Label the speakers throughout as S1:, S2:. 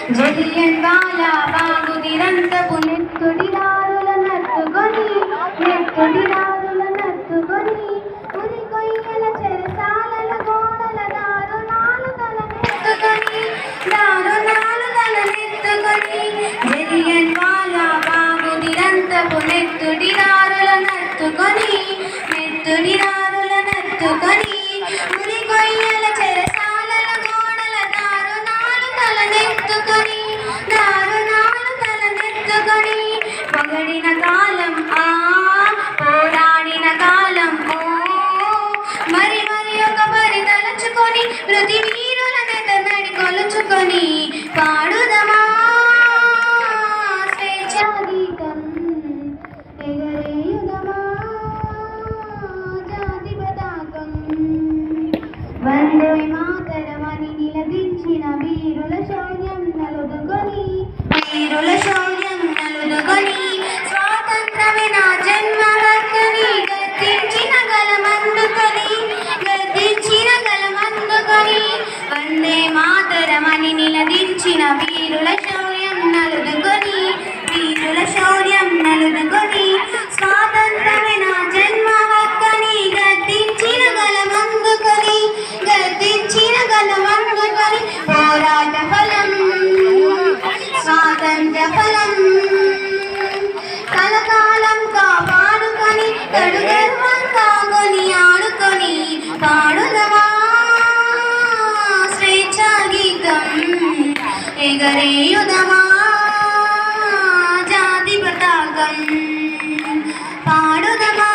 S1: జలియన్ వాలా బాగు నిరంతపు నెత్తుడిదారుల నత్తుకొని ఉరి కొయ్యల చెరసాలల గోడల దారుణాలు తల నెత్తుకొని జలియన్ వాలా బాగు నిరంతపు నెత్తుడిదారుల నత్తుకొని ఉరి కొయ్యల చెరసాలల గోడల దారుణాలు తల నెత్తుకొని పొగడిన కాలం పోరాడిన కాలం మరి ఒక పరి తలుచుకొని మృతి వీరుల నెతనడి కొలుచుకొని పాడుదమా స్వేచ్ఛా గీతం ఎగరేయుదమా జాతి పతాకం వందే మాతరమని నిలదించిన వీరుల శౌర్యం నలుదుకొని స్వాతంత్రమే నా జన్మ హక్కని గద్దించిన గలమందుకొని వందే మాతరమని నిలదించిన వీరుల శౌర్యం నలుదుకొని స్వాతంత్రమే నా జన్మ హక్కని గద్దించిన గలమందుకొని పోరాట ఫలం స్వాతంత్ర ఫలం కలకాలం కాపాడుకొని కడుగర్వం కాగొని ఆడుకొని పాడుదమా స్వేచ్ఛా గీతం ఎగరేయుదమా జాతి పతాకం పాడుదమా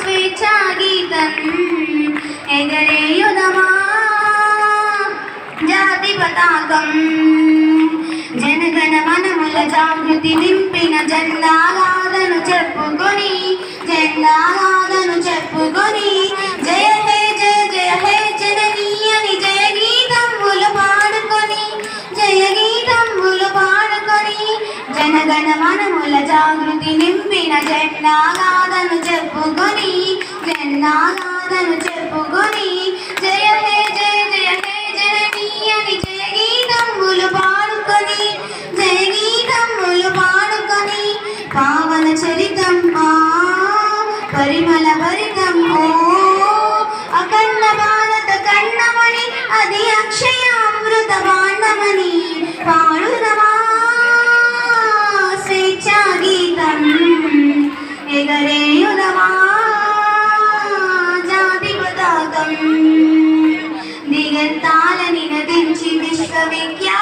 S1: స్వేచ్ఛా గీతం ఎగరేయుదమా జాతి పతాకం జనగణ మనముల జాగృతి నింపిన జెండాగాథను చెప్పుకొని జయ హే జననీ అని జయ గీతములు పాడుకొని జనగణ మనముల జాగృతి నింపిన జెండాగాథను చెప్పుకొని జయ హే జననీ అని జయ గీతములు పాడుకొని పావన చరితం పరిమళ భరితం అఖండ భారత కన్నమణి అది అక్షయ అమృత భాండమని పాడుదమా స్వేచ్ఛా గీతం ఎగరేయుదమా జాతి పతాకం దిగంతాలని నదించి విశ్వవిఖ్యాత